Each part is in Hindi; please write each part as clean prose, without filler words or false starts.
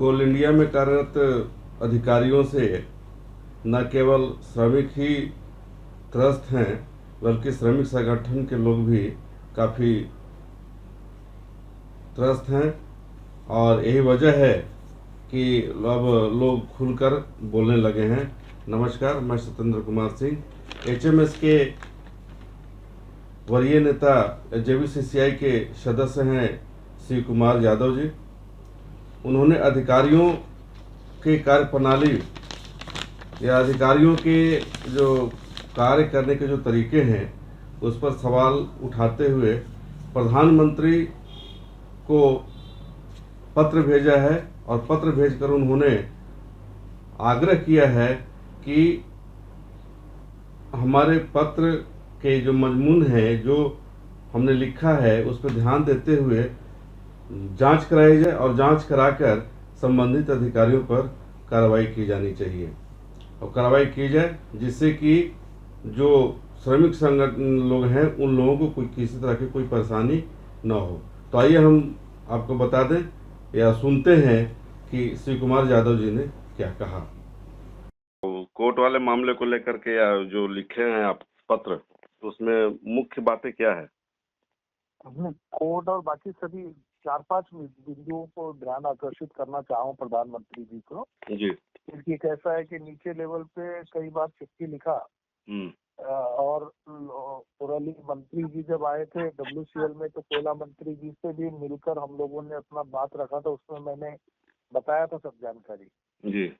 कोल इंडिया में कार्यरत अधिकारियों से न केवल श्रमिक ही त्रस्त हैं, बल्कि श्रमिक संगठन के लोग भी काफ़ी त्रस्त हैं। और यही वजह है कि अब लोग खुलकर बोलने लगे हैं। नमस्कार, मैं सत्येंद्र कुमार सिंह, एचएमएस के वरीय नेता, जेवीसीसीआई के सदस्य हैं शिव कुमार यादव जी। उन्होंने अधिकारियों की कार्यप्रणाली या अधिकारियों के जो कार्य करने के जो तरीके हैं उस पर सवाल उठाते हुए प्रधानमंत्री को पत्र भेजा है, और पत्र भेजकर उन्होंने आग्रह किया है कि हमारे पत्र के जो मजमून है, जो हमने लिखा है, उस पर ध्यान देते हुए जांच कराई जाए और जांच कराकर संबंधित अधिकारियों पर कार्रवाई की जानी चाहिए, और कार्रवाई की जाए जिससे कि जो श्रमिक संगठन लोग हैं उन लोगों को कोई किसी तरह की कोई परेशानी न हो। तो आइए हम आपको बता दें या सुनते हैं कि शिव कुमार यादव जी ने क्या कहा। कोर्ट वाले मामले को लेकर के या जो लिखे हैं आप पत्र, तो उसमें मुख्य बातें क्या है? कोर्ट और बाकी सभी 4-5 बिंदुओं को ध्यान आकर्षित करना चाहूँ प्रधानमंत्री जी को। जी। क्योंकि कैसा है कि नीचे लेवल पे कई बार चिट्ठी लिखा और पुरानी मंत्री जी जब आए थे WCL में, तो कोयला मंत्री जी से भी मिलकर हम लोगों ने अपना बात रखा था, उसमें मैंने बताया था सब जानकारी जी।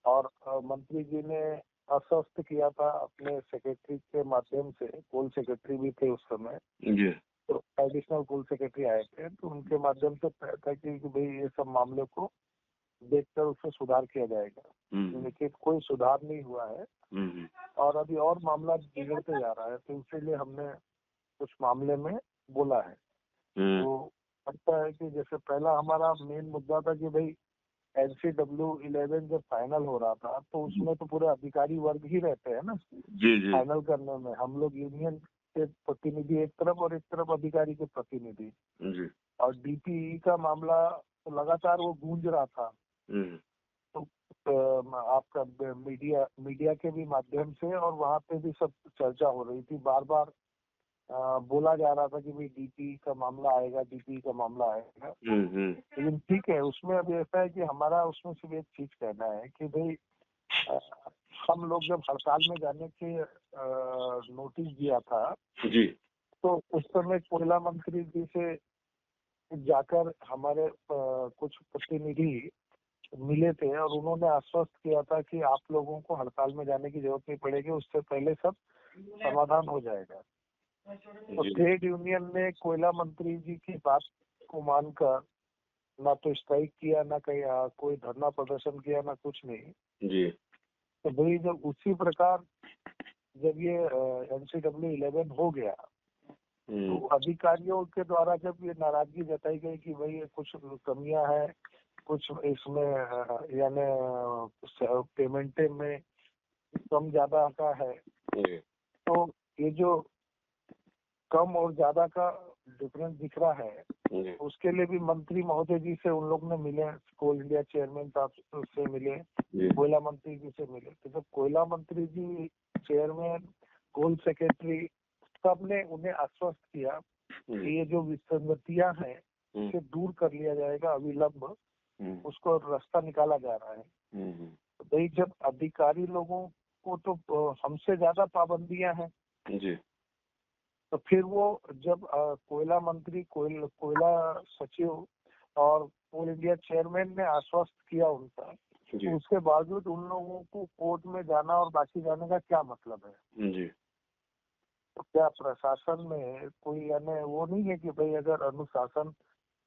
और मंत्री जी ने आश्वस्त किया था अपने सेक्रेटरी के माध्यम से, कोल सेक्रेटरी भी थे उस समय जी। तो एडिशनल कोल सेक्रेटरी आए थे, तो उनके माध्यम से तय कि भाई ये सब मामले को देखकर उसमें सुधार किया जाएगा, लेकिन कोई सुधार नहीं हुआ है और अभी और मामला बिगड़ते जा रहा है, तो इसीलिए हमने कुछ मामले में बोला है। तो लगता है कि जैसे पहला हमारा मेन मुद्दा था कि भाई NCW11 जब फाइनल हो रहा था तो उसमें तो पूरे अधिकारी वर्ग ही रहते हैं ना जी। जी। फाइनल करने में, हम लोग यूनियन के प्रतिनिधि एक तरफ और एक तरफ अधिकारी के प्रतिनिधि जी। और DPE का मामला तो लगातार वो गूंज रहा था। तो आपका मीडिया के भी माध्यम से और वहाँ पे भी सब चर्चा हो रही थी, बार बार बोला जा रहा था कि भाई DPE का मामला आएगा, DPE का मामला आएगा। लेकिन ठीक है, उसमें अब ऐसा है कि हमारा उसमें सिर्फ एक चीज कहना है कि भाई हम लोग जब हड़ताल में जाने के नोटिस दिया था जी, तो उस समय कोयला मंत्री जी से जाकर हमारे कुछ प्रतिनिधि मिले थे और उन्होंने आश्वस्त किया था कि आप लोगों को हड़ताल में जाने की जरूरत नहीं पड़ेगी, उससे पहले सब समाधान हो जाएगा। तो ट्रेड यूनियन ने कोयला मंत्री जी की बात को मानकर ना तो स्ट्राइक किया, ना कहीं कोई धरना प्रदर्शन किया, ना कुछ नहीं जी। तो भाई जब उसी प्रकार जब ये NCW11 हो गया तो अधिकारियों के द्वारा जब ये नाराजगी जताई गई कि भाई ये कुछ कमियां हैं, कुछ इसमें यानी पेमेंट में कम ज्यादा का है, तो ये जो कम और ज्यादा का डिफरेंस दिख रहा है उसके लिए भी मंत्री महोदय जी से उन लोग ने मिले, कोल इंडिया चेयरमैन साहब से मिले, कोयला मंत्री जी से मिले। तो जब कोयला मंत्री जी, चेयरमैन, कोल सेक्रेटरी सब ने उन्हें आश्वस्त किया कि ये जो विसंगतियां हैं उसे दूर कर लिया जाएगा अविलंब, उसको रास्ता निकाला जा रहा है। तो भाई जब अधिकारी लोगों को तो हमसे ज्यादा पाबंदियां हैं जी, तो फिर वो जब कोयला मंत्री, कोयला सचिव और कोल इंडिया चेयरमैन ने आश्वस्त किया उनका, तो उसके बावजूद उन लोगों को कोर्ट में जाना और बाकी जाने का क्या मतलब है? जी। तो क्या प्रशासन में कोई यानी वो नहीं है कि भाई अगर अनुशासन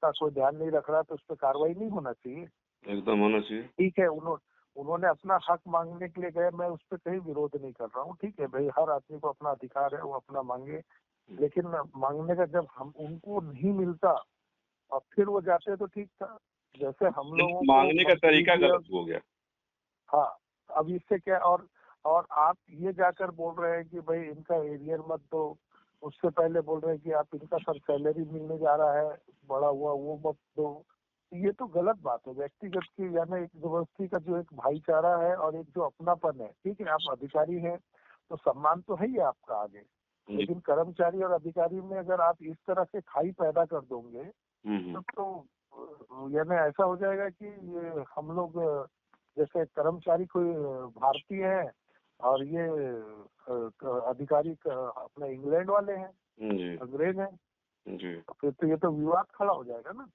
का कोई ध्यान नहीं रख रहा तो उस पर कार्रवाई नहीं होना चाहिए? एकदम होना चाहिए। ठीक है, उन्होंने अपना हक मांगने के लिए गए, मैं उस पर कहीं विरोध नहीं कर रहा हूँ, ठीक है भाई, हर आदमी को अपना अधिकार है, वो अपना मांगे, लेकिन मांगने का जब हम उनको नहीं मिलता और फिर वो जाते तो ठीक था। जैसे हम लोगों को मांगने का तरीका गलत हो गया। हाँ, अब इससे क्या, और आप ये जाकर बोल रहे हैं कि भाई इनका एरियर मत दो, उससे पहले बोल रहे हैं कि आप इनका सर सैलरी मिलने जा रहा है बढ़ा हुआ वो मत दो, ये तो गलत बात है। व्यक्तिगत की यानी एक जबरदस्ती का जो एक भाईचारा है और एक जो अपनापन है, ठीक है, आप अधिकारी हैं तो सम्मान तो है ही आपका आगे, लेकिन कर्मचारी और अधिकारी में अगर आप इस तरह से खाई पैदा कर दोगे तो यानी ऐसा हो जाएगा कि ये हम लोग जैसे कर्मचारी कोई भारतीय है और ये अधिकारी अपने इंग्लैंड वाले हैं, अंग्रेज हैं, तो फिर तो ये तो विवाद खड़ा हो जाएगा ना।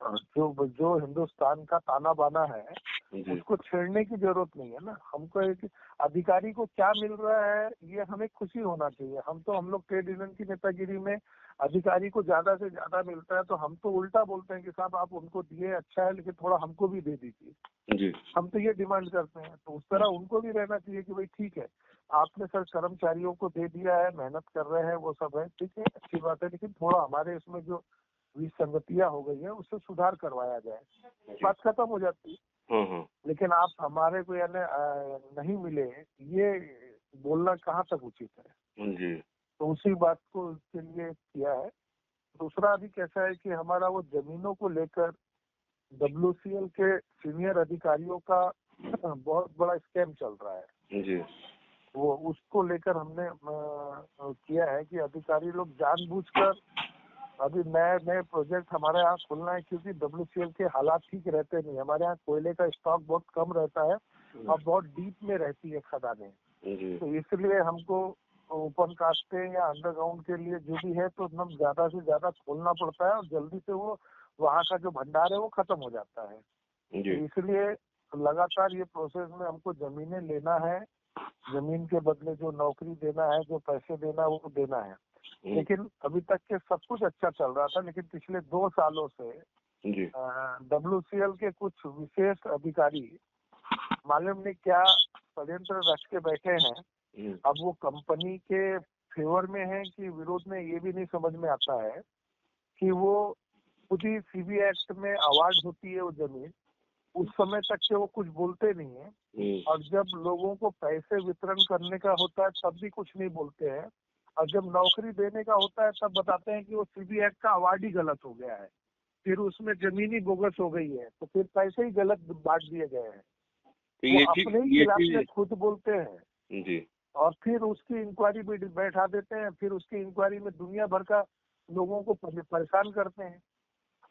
जो हिंदुस्तान का ताना बाना है उसको छेड़ने की जरूरत नहीं है ना। हमको एक अधिकारी को क्या मिल रहा है ये हमें खुशी होना चाहिए। हम लोग ट्रेड यूनियन की नेतागिरी में अधिकारी को ज्यादा से ज्यादा मिलता है तो हम तो उल्टा बोलते हैं कि साहब आप उनको दिए अच्छा है लेकिन थोड़ा हमको भी दे दीजिए। हम तो ये डिमांड करते हैं, तो उस तरह उनको भी रहना चाहिए कि भाई ठीक है आपने सर कर्मचारियों को दे दिया है, मेहनत कर रहे हैं, वो सब है, ठीक है, अच्छी बात है, लेकिन थोड़ा हमारे इसमें जो विसंगतियां हो गई है उससे सुधार करवाया जाए, बात खत्म हो जाती है। लेकिन आप हमारे को यानी नहीं मिले ये बोलना कहाँ तक उचित है। तो उसी बात को के लिए किया है। दूसरा अभी कैसा है कि हमारा वो जमीनों को लेकर WCL के सीनियर अधिकारियों का बहुत बड़ा स्कैम चल रहा है। वो उसको लेकर हमने किया है कि अधिकारी लोग जानबूझकर अभी नए नए प्रोजेक्ट हमारे यहाँ खुलना है, क्योंकि WCL के हालात ठीक रहते नहीं। हमारे यहाँ कोयले का स्टॉक बहुत कम रहता है और बहुत डीप में रहती है खदानें, तो इसलिए हमको ओपन कास्टिंग या अंडरग्राउंड के लिए जो भी है तो हम ज्यादा से ज्यादा खोलना पड़ता है और जल्दी से वो वहाँ का जो भंडार है वो खत्म हो जाता है। तो इसलिए लगातार ये प्रोसेस में हमको जमीनें लेना है, जमीन के बदले जो नौकरी देना है, जो पैसे देना है वो देना है। लेकिन अभी तक के सब कुछ अच्छा चल रहा था, लेकिन पिछले 2 सालों से WCL के कुछ विशेष अधिकारी मालूम नहीं क्या षड्यंत्र रच के बैठे हैं। अब वो कंपनी के फेवर में है कि विरोध में ये भी नहीं समझ में आता है कि वो खुद ही CB एक्ट में अवार्ड होती है वो जमीन, उस समय तक के वो कुछ बोलते नहीं है, और जब लोगों को पैसे वितरण करने का होता है तब भी कुछ नहीं बोलते हैं, और जब नौकरी देने का होता है तब बताते हैं कि वो CB एक्ट का अवार्ड ही गलत हो गया है, फिर उसमें जमीन ही बोगस हो गई है, तो फिर पैसे ही गलत बांट दिए गए हैं। वो अपने ही खिलाफ में खुद बोलते हैं और फिर उसकी इंक्वायरी भी बैठा देते हैं, फिर उसकी इंक्वायरी में दुनिया भर का लोगों को परेशान करते हैं,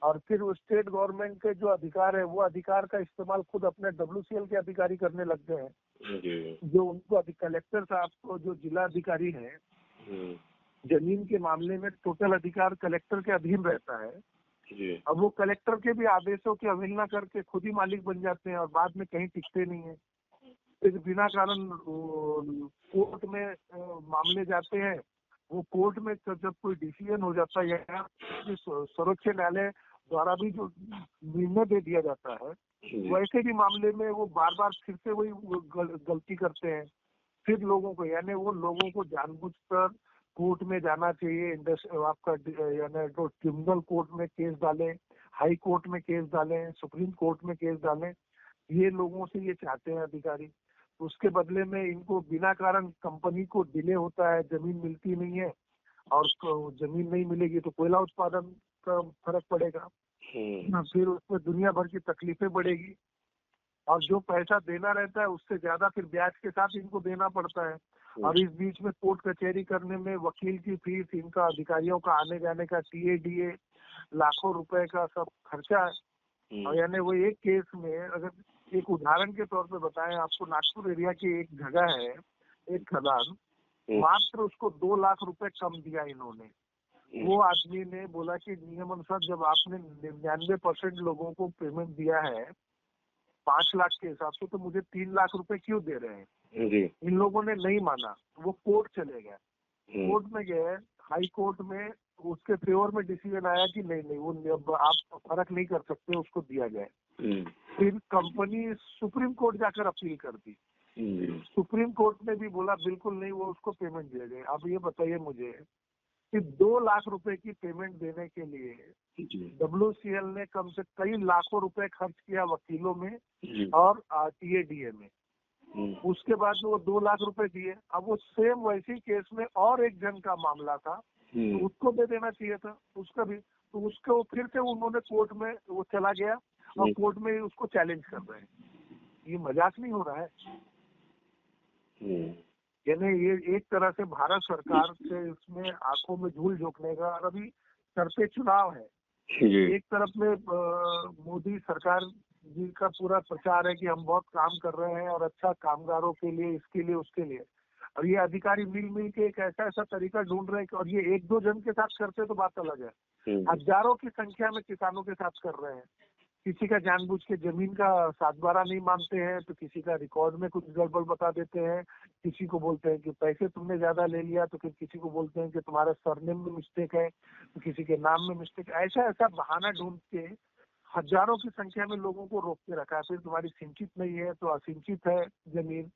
और फिर वो स्टेट गवर्नमेंट के जो अधिकार है वो अधिकार का इस्तेमाल खुद अपने WCL के अधिकारी करने लग गए हैं। जो उनको कलेक्टर साहब को, जो जिला अधिकारी है, जमीन के मामले में टोटल अधिकार कलेक्टर के अधीन रहता है। अब वो कलेक्टर के भी आदेशों की अवहेलना करके खुद ही मालिक बन जाते हैं और बाद में कहीं टिकते नहीं है। फिर बिना कारण कोर्ट में मामले जाते हैं, वो कोर्ट में जब कोई डिसीजन हो जाता है या सर्वोच्च न्यायालय द्वारा भी जो निर्णय दे दिया जाता है, वैसे भी मामले में वो बार बार फिर से वही गलती करते हैं। फिर लोगों को यानी वो लोगों को जानबूझकर कोर्ट में जाना चाहिए, आपका यानी जो ट्रिब्यूनल कोर्ट में केस डालें, हाई कोर्ट में केस डालें, सुप्रीम कोर्ट में केस डालें, ये लोगों से ये चाहते हैं अधिकारी। उसके बदले में इनको बिना कारण कंपनी को डिले होता है, जमीन मिलती नहीं है, और जमीन नहीं मिलेगी तो कोयला उत्पादन का फर्क पड़ेगा, फिर उसमें दुनिया भर की तकलीफें बढ़ेगी, और जो पैसा देना रहता है उससे ज्यादा फिर ब्याज के साथ इनको देना पड़ता है। और इस बीच में कोर्ट कचहरी करने में वकील की फीस, इनका अधिकारियों का आने जाने का TADA, लाखों रुपए का सब खर्चा है। और यानी वो एक केस में, अगर एक उदाहरण के तौर पे बताएं आपको, नागपुर एरिया की एक जगह है, एक खदान, मात्र उसको 2 लाख रुपए कम दिया इन्होंने। वो आदमी ने बोला कि नियम अनुसार जब आपने 99% लोगों को पेमेंट दिया है 5 लाख के हिसाब से, तो मुझे 3 लाख रुपए क्यों दे रहे हैं। इन लोगों ने नहीं माना, वो कोर्ट चले गए, कोर्ट में गए, हाई कोर्ट में उसके फेवर में डिसीजन आया कि नहीं वो आप फर्क नहीं कर सकते, उसको दिया जाए। फिर कंपनी सुप्रीम कोर्ट जाकर अपील कर दी, सुप्रीम कोर्ट ने भी बोला बिल्कुल नहीं, वो उसको पेमेंट दिया जाए। अब ये बताइए मुझे कि 2 लाख रुपए की पेमेंट देने के लिए WCL ने कम से कई लाखों रुपए खर्च किया वकीलों में और TADA में। उसके बाद वो 2 लाख रुपए दिए। अब वो सेम वैसी केस में और एक जन का मामला था, तो उसको दे देना चाहिए था, उसका भी तो उसको फिर से उन्होंने कोर्ट में वो चला गया और कोर्ट में उसको चैलेंज कर रहे हैं। ये मजाक नहीं हो रहा है। यानी ये एक तरह से भारत सरकार से इसमें आंखों में धूल झोंकने का, और अभी सर पे चुनाव है। एक तरफ में मोदी सरकार जी का पूरा प्रचार है कि हम बहुत काम कर रहे हैं और अच्छा कामगारों के लिए, इसके लिए, उसके लिए, और ये अधिकारी मिल के एक ऐसा तरीका ढूंढ रहे हैं कि, और ये एक दो जन के साथ करते तो बात अलग है, हजारों की संख्या में किसानों के साथ कर रहे हैं। किसी का जानबूझ के जमीन का 7/12 नहीं मानते हैं, तो किसी का रिकॉर्ड में कुछ गड़बड़ बता देते हैं, किसी को बोलते हैं कि पैसे तुमने ज्यादा ले लिया, तो फिर किसी को बोलते हैं कि तुम्हारा सरनेम में मिस्टेक है, तो किसी के नाम में मिस्टेक। ऐसा ऐसा बहाना ढूंढ के हजारों की संख्या में लोगों को रोक के रखा है। फिर तुम्हारी सिंचित नहीं है तो असिंचित है जमीन,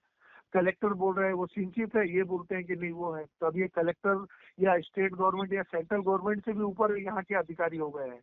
कलेक्टर बोल रहे हैं वो सिंचित है, ये बोलते हैं कि नहीं वो है। तो अब ये कलेक्टर या स्टेट गवर्नमेंट या सेंट्रल गवर्नमेंट से भी ऊपर यहाँ के अधिकारी हो गए हैं।